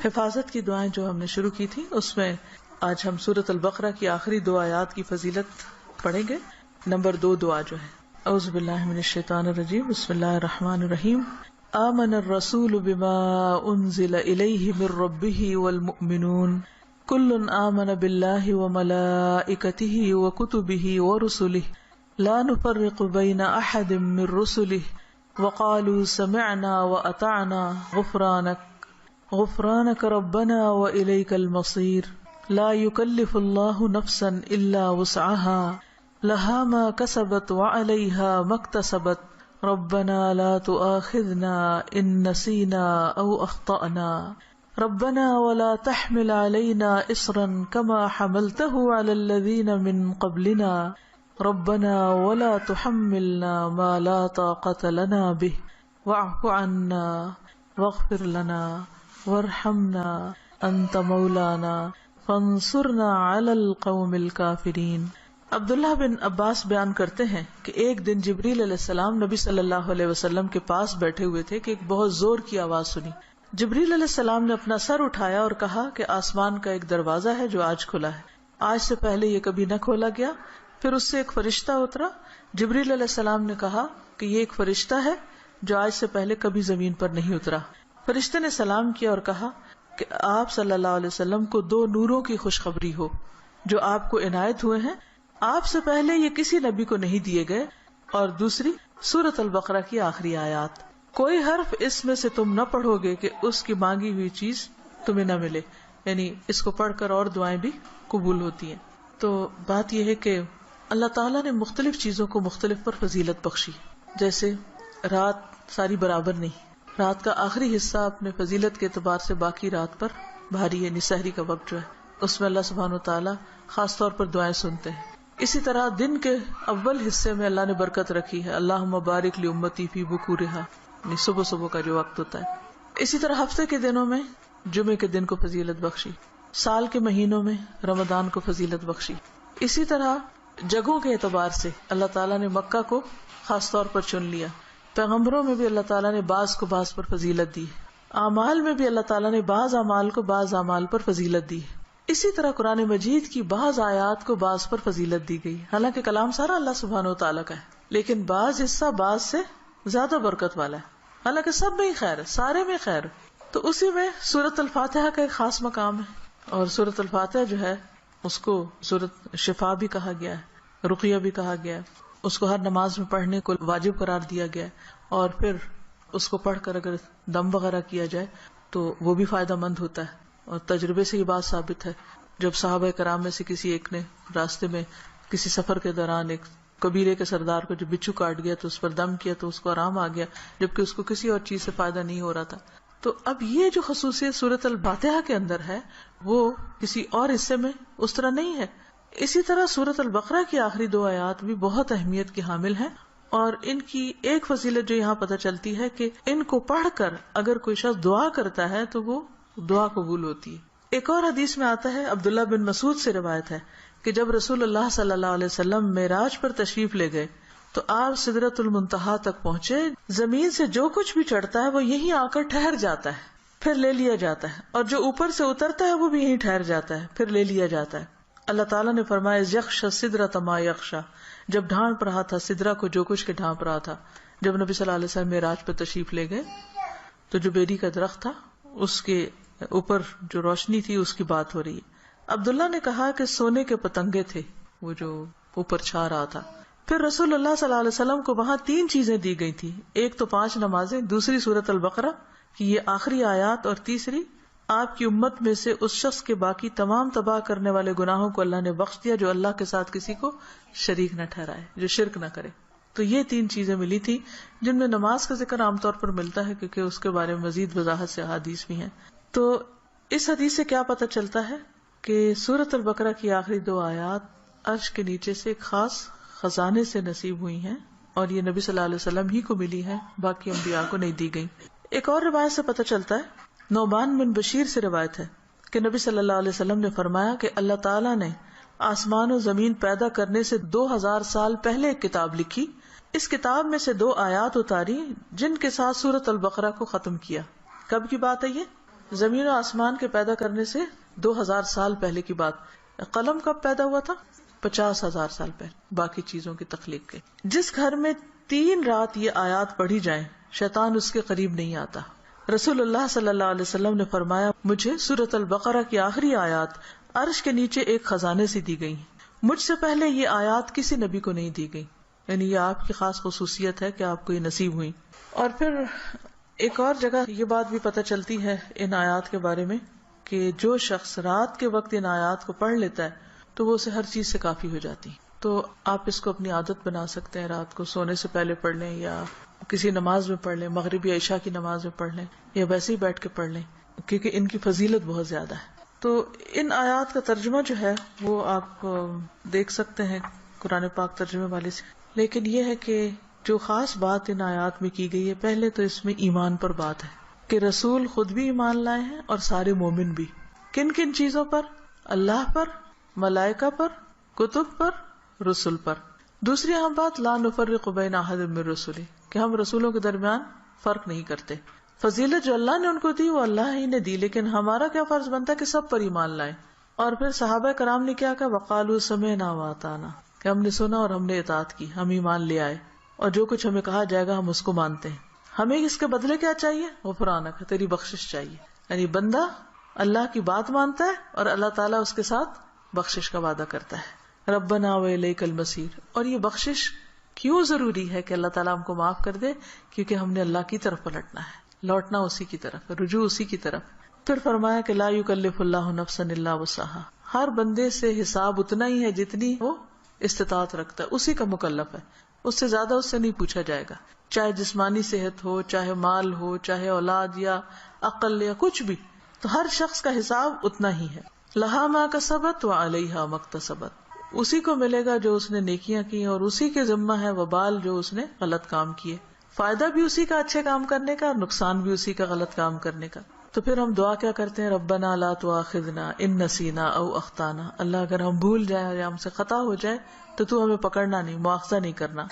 حفاظت کی دعائیں جو ہم نے شروع کی تھی، اس میں آج ہم سورۃ البقرہ کی آخری 2 آیات کی فضیلت پڑھیں گے. نمبر 2 دعا جو ہے، اعوذ باللہ من الشیطان الرجیم، بسم اللہ الرحمن الرحیم. آمن الرسول بما انزل الیہ من ربہ والمؤمنون کل آمن باللہ وملائکتہ وکتبہ ورسلہ لا نفرق بین احد من رسلہ وقالوا سمعنا واطعنا غفرانک ربنا والیک المصیر لا یکلف اللہ نفسا الا وسعها لها ما كسبت وعليها ما اكتسبت ربنا لا تؤاخذنا ان نسينا او اخطأنا ربنا ولا تحمل علينا اصرا كما حملته على الذين من قبلنا ربنا ولا تحملنا ما لا طاقة لنا به واعف عنا واغفر لنا وارحمنا انت مولانا فانصرنا على القوم الكافرين. عبداللہ بن عباس بیان کرتے ہیں کہ ایک دن جبریل علیہ السلام نبی صلی اللہ علیہ وسلم کے پاس بیٹھے ہوئے تھے کہ ایک بہت زور کی آواز سنی. جبریل علیہ السلام نے اپنا سر اٹھایا اور کہا کہ آسمان کا ایک دروازہ ہے جو آج کھلا ہے، آج سے پہلے یہ کبھی نہ کھولا گیا. پھر اس سے ایک فرشتہ اترا. جبریل علیہ السلام نے کہا کہ یہ ایک فرشتہ ہے جو آج سے پہلے کبھی زمین پر نہیں اترا. فرشتے نے سلام کیا اور کہا کہ آپ صلی اللہ علیہ وسلم کو 2 نوروں کی خوشخبری ہو جو آپ کو عنایت ہوئے ہیں، آپ سے پہلے یہ کسی نبی کو نہیں دیے گئے. اور دوسری سورۃ البقرہ کی آخری آیات، کوئی حرف اس میں سے تم نہ پڑھو گے کہ اس کی مانگی ہوئی چیز تمہیں نہ ملے، یعنی اس کو پڑھ کر اور دعائیں بھی قبول ہوتی ہیں. تو بات یہ ہے کہ اللہ تعالیٰ نے مختلف چیزوں کو مختلف پر فضیلت بخشی. جیسے رات ساری برابر نہیں، رات کا آخری حصہ اپنے فضیلت کے اعتبار سے باقی رات پر بھاری، یعنی سحری کا وقت جو ہے اس میں اللہ سبحانہ وتعالیٰ خاص طور پر دعائیں سنتے ہیں. اسی طرح دن کے اول حصے میں اللہ نے برکت رکھی ہے، اللہم بارک لی امتی فی بکورہا، یعنی صبح صبح کا جو وقت ہوتا ہے. اسی طرح ہفتے کے دنوں میں جمعے کے دن کو فضیلت بخشی، سال کے مہینوں میں رمضان کو فضیلت بخشی. اسی طرح جگہوں کے اعتبار سے اللہ تعالیٰ نے مکہ کو خاص طور پر چن لیا. پیغمبروں میں بھی اللہ تعالیٰ نے بعض کو بعض پر فضیلت دی. اعمال میں بھی اللہ تعالیٰ نے بعض اعمال کو بعض اعمال پر فضیلت دی. اسی طرح قرآن مجید کی بعض آیات کو بعض پر فضیلت دی گئی. حالانکہ کلام سارا اللہ سبحانہ وتعالیٰ کا ہے، لیکن بعض حصہ بعض سے زیادہ برکت والا ہے. حالانکہ سب میں ہی خیر ہے، سارے میں خیر ہے. تو اسی میں سورۃ الفاتحہ کا ایک خاص مقام ہے، اور سورۃ الفاتحہ جو ہے اس کو سورۃ شفا بھی کہا گیا ہے، رقیہ بھی کہا گیا ہے. اس کو ہر نماز میں پڑھنے کو واجب قرار دیا گیا ہے، اور پھر اس کو پڑھ کر اگر دم وغیرہ کیا جائے تو وہ بھی فائدہ مند ہوتا ہے. اور تجربے سے یہ بات ثابت ہے، جب صحابہ کرام میں سے کسی ایک نے راستے میں کسی سفر کے دوران ایک قبیلے کے سردار کو جو بچھو کاٹ گیا تو اس پر دم کیا تو اس کو آرام آ گیا، جبکہ اس کو کسی اور چیز سے فائدہ نہیں ہو رہا تھا. تو اب یہ جو خصوصیت سورۃ الفاتحہ کے اندر ہے وہ کسی اور حصے میں اس طرح نہیں ہے. اسی طرح سورۃ البقرہ کی آخری 2 آیات بھی بہت اہمیت کی حامل ہیں، اور ان کی ایک فضیلت جو یہاں پتہ چلتی ہے کہ ان کو پڑھ کر اگر کوئی شخص دعا کرتا ہے تو وہ دعا قبول ہوتی ہے. ایک اور حدیث میں آتا ہے، عبداللہ بن مسعود سے روایت ہے کہ جب رسول اللہ صلی اللہ علیہ وسلم معراج پر تشریف لے گئے تو آپ سدرۃ المنتہا تک پہنچے. زمین سے جو کچھ بھی چڑھتا ہے وہ یہیں آ کر ٹھہر جاتا ہے، پھر لے لیا جاتا ہے، اور جو اوپر سے اترتا ہے وہ بھی یہیں ٹھہر جاتا ہے، پھر لے لیا جاتا ہے. اللہ تعالیٰ نے فرمایا یخشی السدرۃ ما یخشی، جب ڈھانپ رہا تھا سدرہ کو جو کچھ کے ڈھانپ رہا تھا. جب نبی صلی اللہ علیہ وسلم معراج پہ تشریف لے گئے تو جو بیری کا درخت تھا اس کے اوپر جو روشنی تھی اس کی بات ہو رہی ہے. عبداللہ نے کہا کہ سونے کے پتنگے تھے وہ جو اوپر چھا رہا تھا. پھر رسول اللہ صلی اللہ علیہ وسلم کو وہاں 3 چیزیں دی گئی تھی، ایک تو 5 نمازیں، دوسری سورۃ البقرہ کی یہ آخری آیات، اور تیسری آپ کی امت میں سے اس شخص کے باقی تمام تباہ کرنے والے گناہوں کو اللہ نے بخش دیا جو اللہ کے ساتھ کسی کو شریک نہ ٹھہرائے، جو شرک نہ کرے. تو یہ 3 چیزیں ملی تھی جن میں نماز کا ذکر عام طور پر ملتا ہے کیونکہ اس کے بارے میں مزید وضاحت سے احادیث بھی ہیں. تو اس حدیث سے کیا پتہ چلتا ہے کہ سورۃ البقرہ کی آخری 2 آیات عرش کے نیچے سے ایک خاص خزانے سے نصیب ہوئی ہیں، اور یہ نبی صلی اللہ علیہ وسلم ہی کو ملی ہے، باقی انبیاء کو نہیں دی گئی. ایک اور روایت سے پتہ چلتا ہے، نعمان بن بشیر سے روایت ہے کہ نبی صلی اللہ علیہ وسلم نے فرمایا کہ اللہ تعالیٰ نے آسمان و زمین پیدا کرنے سے 2000 سال پہلے ایک کتاب لکھی. اس کتاب میں سے 2 آیات اتاری جن کے ساتھ سورۃ البقرہ کو ختم کیا. کب کی بات ہے یہ؟ زمین و آسمان کے پیدا کرنے سے 2000 سال پہلے کی بات. قلم کب پیدا ہوا تھا؟ 50,000 سال پہلے باقی چیزوں کی تخلیق کے. جس گھر میں 3 رات یہ آیات پڑھی جائیں شیطان اس کے قریب نہیں آتا. رسول اللہ صلی اللہ علیہ وسلم نے فرمایا مجھے سورۃ البقرہ کی آخری آیات عرش کے نیچے ایک خزانے سے دی گئی. مجھ سے پہلے یہ آیات کسی نبی کو نہیں دی گئی. یعنی یہ آپ کی خاص خصوصیت ہے کہ آپ کو یہ نصیب ہوئی. اور پھر ایک اور جگہ یہ بات بھی پتہ چلتی ہے ان آیات کے بارے میں کہ جو شخص رات کے وقت ان آیات کو پڑھ لیتا ہے تو وہ اسے ہر چیز سے کافی ہو جاتی. تو آپ اس کو اپنی عادت بنا سکتے ہیں, رات کو سونے سے پہلے پڑھ لیں یا کسی نماز میں پڑھ لیں, مغرب یا عشاء کی نماز میں پڑھ لیں یا ویسے ہی بیٹھ کے پڑھ لیں, کیونکہ ان کی فضیلت بہت زیادہ ہے. تو ان آیات کا ترجمہ جو ہے وہ آپ دیکھ سکتے ہیں قرآن پاک ترجمے والے سے. لیکن یہ ہے کہ جو خاص بات ان آیات میں کی گئی ہے, پہلے تو اس میں ایمان پر بات ہے کہ رسول خود بھی ایمان لائے ہیں اور سارے مومن بھی. کن کن چیزوں پر؟ اللہ پر, ملائکہ پر, کتب پر, رسول پر. دوسری اہم بات لا نفرق بین احد من رسلہ, کہ ہم رسولوں کے درمیان فرق نہیں کرتے. فضیلت جو اللہ نے ان کو دی وہ اللہ ہی نے دی, لیکن ہمارا کیا فرض بنتا ہے کہ سب پر ایمان لائیں. اور پھر صحابہ کرام نے کیا کہا, وقالوا سمعنا واطعنا, کہ ہم نے سنا اور ہم نے اطاعت کی, ہم ایمان لے آئے اور جو کچھ ہمیں کہا جائے گا ہم اس کو مانتے ہیں. ہمیں اس کے بدلے کیا چاہیے؟ غفرانک, تیری بخشش چاہیے. یعنی بندہ اللہ کی بات مانتا ہے اور اللہ تعالیٰ اس کے ساتھ بخشش کا وعدہ کرتا ہے. ربنا وإلیک المصیر. اور یہ بخشش کیوں ضروری ہے کہ اللہ تعالیٰ ہم کو معاف کر دے؟ کیونکہ ہم نے اللہ کی طرف پلٹنا ہے, لوٹنا اسی کی طرف, رجوع اسی کی طرف. پھر فرمایا کہ لا یکلف اللہ نفسا الا وسعها, ہر بندے سے حساب اتنا ہی ہے جتنی وہ استطاعت رکھتا ہے, اسی کا مکلف ہے, اس سے زیادہ اس سے نہیں پوچھا جائے گا. چاہے جسمانی صحت ہو, چاہے مال ہو, چاہے اولاد یا عقل یا کچھ بھی, تو ہر شخص کا حساب اتنا ہی ہے. لہا ما کسبت وعلیہا ما اکتسبت, اسی کو ملے گا جو اس نے نیکیاں کی اور اسی کے ذمہ ہے وبال جو اس نے غلط کام کیے. فائدہ بھی اسی کا اچھے کام کرنے کا اور نقصان بھی اسی کا غلط کام کرنے کا. تو پھر ہم دعا کیا کرتے ہیں, ربنا لا تؤاخذنا ان نسینا او اخطانا, اللہ اگر ہم بھول جائیں یا ہم سے خطا ہو جائے تو ہمیں پکڑنا نہیں, مؤاخذہ نہیں کرنا.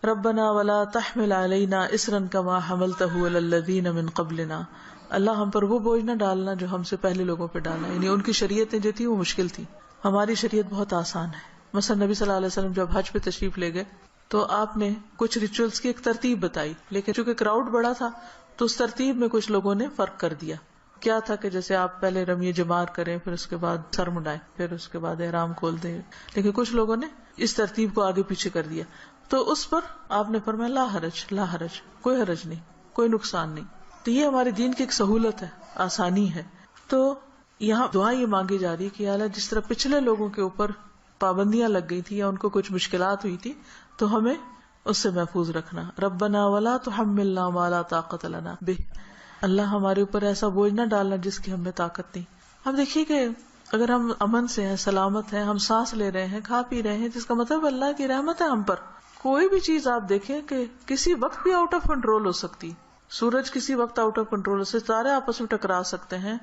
ربنا ولا تحمل علینا اصرا کما حملته علی الذین من قبلنا, اللہ ہم پر وہ بوجھ نہ ڈالنا جو ہم سے پہلے لوگوں پہ ڈالا. یعنی ان کی شریعتیں جو تھی وہ مشکل تھی, ہماری شریعت بہت آسان ہے. مثلا نبی صلی اللہ علیہ وسلم جب حج پہ تشریف لے گئے تو آپ نے کچھ ریچولز کی ایک ترتیب بتائی, لیکن چونکہ کراؤڈ بڑا تھا تو اس ترتیب میں کچھ لوگوں نے فرق کر دیا. کیا تھا کہ جیسے آپ پہلے رمی جمار کریں, پھر اس کے بعد سر مڈائیں, پھر اس کے بعد احرام کھول دیں, لیکن کچھ لوگوں نے اس ترتیب کو آگے پیچھے کر دیا. تو اس پر آپ نے فرمایا لا حرج, لا حرج, کوئی حرج نہیں, کوئی نقصان نہیں. تو یہ ہمارے دین کی ایک سہولت ہے, آسانی ہے. تو یہاں دعا یہ مانگی جا رہی کہ اللہ جس طرح پچھلے لوگوں کے اوپر پابندیاں لگ گئی تھی یا ان کو کچھ مشکلات ہوئی تھی تو ہمیں اس سے محفوظ رکھنا. ربنا ولا تحملنا ما لا طاقت لنا به, اللہ ہمارے اوپر ایسا بوجھ نہ ڈالنا جس کی ہمیں طاقت نہیں. ہم دیکھیے کہ اگر ہم امن سے ہیں, سلامت ہیں, ہم سانس لے رہے ہیں, کھا پی رہے ہیں, جس کا مطلب اللہ کی رحمت ہے ہم پر. کوئی بھی چیز آپ دیکھیں کہ کسی وقت بھی آؤٹ آف کنٹرول ہو سکتی, سورج کسی وقت آؤٹ آف کنٹرول ہو سکتا ہے, ستارے آپس میں ٹکرا سکتے ہیں,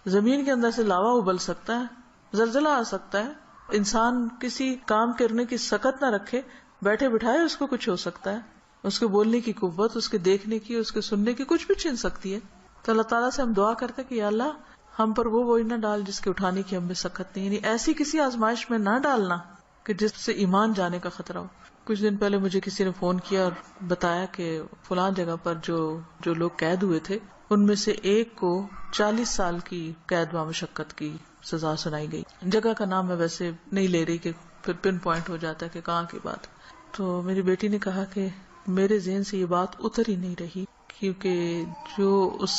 زمین کے اندر سے لاوا ابل سکتا ہے, زلزلہ آ سکتا ہے, انسان کسی کام کرنے کی سکت نہ رکھے, بیٹھے بٹھائے اس کو کچھ ہو سکتا ہے, اس کے بولنے کی قوت, اس کے دیکھنے کی, اس کے سننے کی کچھ بھی چھن سکتی ہے. تو اللہ تعالیٰ سے ہم دعا کرتے کہ یا اللہ ہم پر وہ بوجھ نہ ڈال جس کے اٹھانے کی ہمیں سکت نہیں, یعنی ایسی کسی آزمائش میں نہ ڈالنا کہ جس سے ایمان جانے کا خطرہ ہو. کچھ دن پہلے مجھے کسی نے فون کیا اور بتایا کہ فلاں جگہ پر جو لوگ قید ہوئے تھے ان میں سے ایک کو 40 سال کی قید و مشقت کی سزا سنائی گئی. جگہ کا نام میں ویسے نہیں لے رہی کہ پھر پن پوائنٹ ہو جاتا ہے کہ کہاں کی بات. تو میری بیٹی نے کہا کہ میرے ذہن سے یہ بات اتر ہی نہیں رہی, کیونکہ جو اس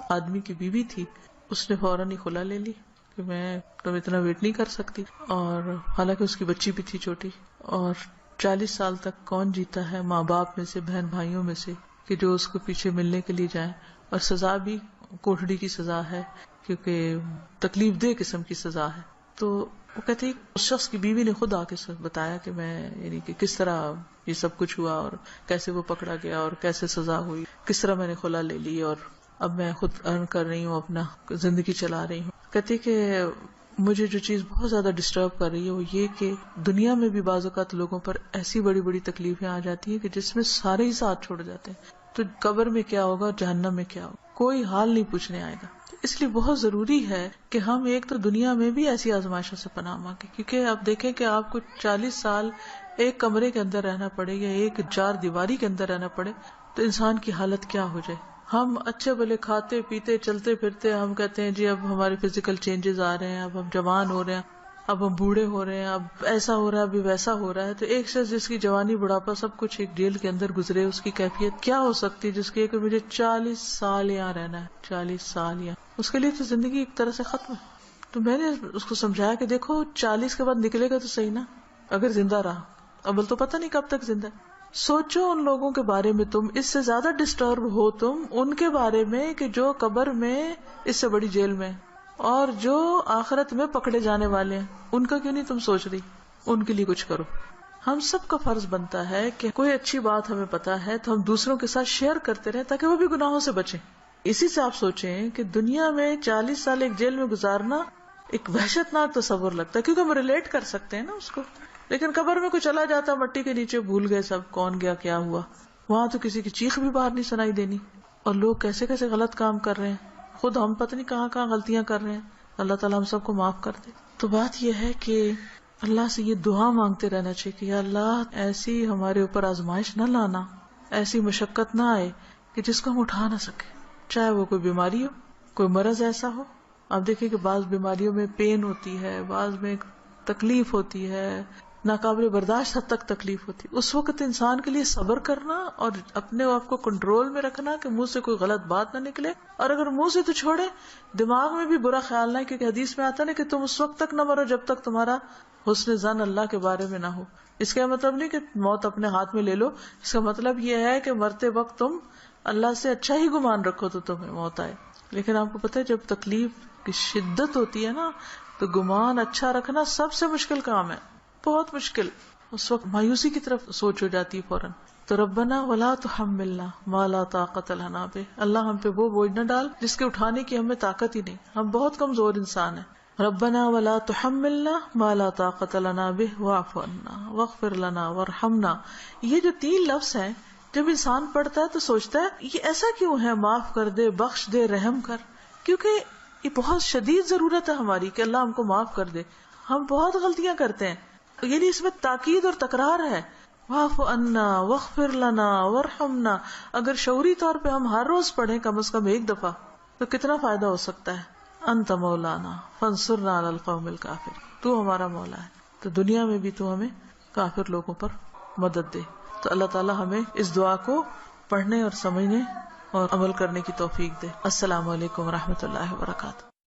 آدمی کی بیوی تھی اس نے فوراً ہی خلا لے لی کہ میں تم اتنا ویٹ نہیں کر سکتی, اور حالانکہ اس کی بچی بھی تھی چھوٹی, اور 40 سال تک کون جیتا ہے ماں باپ میں سے, بہن بھائیوں میں سے, کہ جو اس کو پیچھے ملنے کے لیے جائیں, اور سزا بھی کوٹڑی کی سزا ہے کیونکہ تکلیف دہ قسم کی سزا ہے. تو وہ کہتے اس شخص کی بیوی نے خود آ کے بتایا کہ میں یعنی کہ کس طرح یہ سب کچھ ہوا اور کیسے وہ پکڑا گیا اور کیسے سزا ہوئی, کس طرح میں نے خلا لے لی اور اب میں خود ارن کر رہی ہوں, اپنا زندگی چلا رہی ہوں. کہتی کہ مجھے جو چیز بہت زیادہ ڈسٹرب کر رہی ہے وہ یہ کہ دنیا میں بھی بعض اوقات لوگوں پر ایسی بڑی بڑی تکلیفیں آ جاتی ہیں کہ جس میں سارے ہی ساتھ چھوڑ جاتے ہیں, تو قبر میں کیا ہوگا اور جہنم میں کیا ہوگا, کوئی حال نہیں پوچھنے آئے گا. اس لیے بہت ضروری ہے کہ ہم ایک تو دنیا میں بھی ایسی آزمائشوں سے پناہ مانگیں، کیونکہ آپ دیکھیں کہ آپ کو 40 سال ایک کمرے کے اندر رہنا پڑے یا ایک 4 دیواری کے اندر رہنا پڑے تو انسان کی حالت کیا ہو جائے. ہم اچھے بھلے کھاتے پیتے چلتے پھرتے، ہم کہتے ہیں جی اب ہمارے فزیکل چینجز آ رہے ہیں، اب ہم جوان ہو رہے ہیں، اب ہم بوڑھے ہو رہے ہیں، اب ایسا ہو رہا ہے، ابھی ویسا ہو رہا ہے. تو ایک شخص جس کی جوانی بڑھاپا سب کچھ ایک جیل کے اندر گزرے، اس کی کیفیت کیا ہو سکتی ہے جس کی کہ مجھے 40 سال یہاں رہنا ہے، 40 سال یہاں. اس کے لیے تو زندگی ایک طرح سے ختم ہے. تو میں نے اس کو سمجھایا کہ دیکھو 40 کے بعد نکلے گا تو صحیح نا، اگر زندہ رہا. اول تو پتہ نہیں کب تک زندہ ہے. سوچو ان لوگوں کے بارے میں، تم اس سے زیادہ ڈسٹرب ہو تم ان کے بارے میں کہ جو قبر میں اس سے بڑی جیل میں، اور جو آخرت میں پکڑے جانے والے ہیں. ان کا کیوں نہیں تم سوچ رہی؟ ان کے لیے کچھ کرو. ہم سب کا فرض بنتا ہے کہ کوئی اچھی بات ہمیں پتا ہے تو ہم دوسروں کے ساتھ شیئر کرتے رہیں تاکہ وہ بھی گناہوں سے بچیں. اسی سے آپ سوچیں کہ دنیا میں 40 سال ایک جیل میں گزارنا ایک وحشت ناک تصور لگتا ہے، کیونکہ ہم ریلیٹ کر سکتے ہیں نا اس کو. لیکن قبر میں کوئی چلا جاتا مٹی کے نیچے، بھول گئے سب کون گیا کیا ہوا. وہاں تو کسی کی چیخ بھی باہر نہیں سنائی دینی. اور لوگ کیسے کیسے غلط کام کر رہے ہیں، خود ہم پتہ نہیں کہاں کہاں غلطیاں کر رہے ہیں. اللہ تعالیٰ ہم سب کو معاف کر دے. تو بات یہ ہے کہ اللہ سے یہ دعا مانگتے رہنا چاہیے کہ یا اللہ ایسی ہمارے اوپر آزمائش نہ لانا، ایسی مشقت نہ آئے کہ جس کو ہم اٹھا نہ سکے، چاہے وہ کوئی بیماری ہو، کوئی مرض ایسا ہو. آپ دیکھیں کہ بعض بیماریوں میں پین ہوتی ہے، بعض میں تکلیف ہوتی ہے، ناقابل برداشت حد تک تکلیف ہوتی ہے. اس وقت انسان کے لیے صبر کرنا اور اپنے آپ کو کنٹرول میں رکھنا کہ منہ سے کوئی غلط بات نہ نکلے. اور اگر منہ سے تو چھوڑے، دماغ میں بھی برا خیال نہ، کیونکہ حدیث میں آتا نا کہ تم اس وقت تک نہ مرو جب تک تمہارا حسن ظن اللہ کے بارے میں نہ ہو. اس کا مطلب نہیں کہ موت اپنے ہاتھ میں لے لو، اس کا مطلب یہ ہے کہ مرتے وقت تم اللہ سے اچھا ہی گمان رکھو تو تمہیں موت آئے. لیکن آپ کو پتہ ہے جب تکلیف کی شدت ہوتی ہے نا تو گمان اچھا رکھنا سب سے مشکل کام ہے، بہت مشکل. اس وقت مایوسی کی طرف سوچ ہو جاتی ہے فوراً. تو ربنا ولا تحملنا ما لا طاقت لنا به، اللہ ہم پہ وہ بوجھ نہ ڈال جس کے اٹھانے کی ہمیں طاقت ہی نہیں، ہم بہت کمزور انسان ہیں. ربنا ولا تحملنا ما لا طاقت لنا به واعف عنا واغفر لنا وارحمنا. یہ جو 3 لفظ ہیں جب انسان پڑھتا ہے تو سوچتا ہے یہ ایسا کیوں ہے، معاف کر دے، بخش دے، رحم کر. کیونکہ یہ بہت شدید ضرورت ہے ہماری کہ اللہ ہم کو معاف کر دے. ہم بہت غلطیاں کرتے ہیں، یعنی اس میں تاکید اور تکرار ہے. واعف عنا واغفر لنا وارحمنا. اگر شعوری طور پہ ہم ہر روز پڑھیں کم از کم ایک دفعہ تو کتنا فائدہ ہو سکتا ہے. انت مولانا فانصرنا علی القوم الکافرین. تو ہمارا مولا ہے تو دنیا میں بھی تو ہمیں کافر لوگوں پر مدد دے. تو اللہ تعالی ہمیں اس دعا کو پڑھنے اور سمجھنے اور عمل کرنے کی توفیق دے. السلام علیکم ورحمۃ اللہ وبرکاتہ.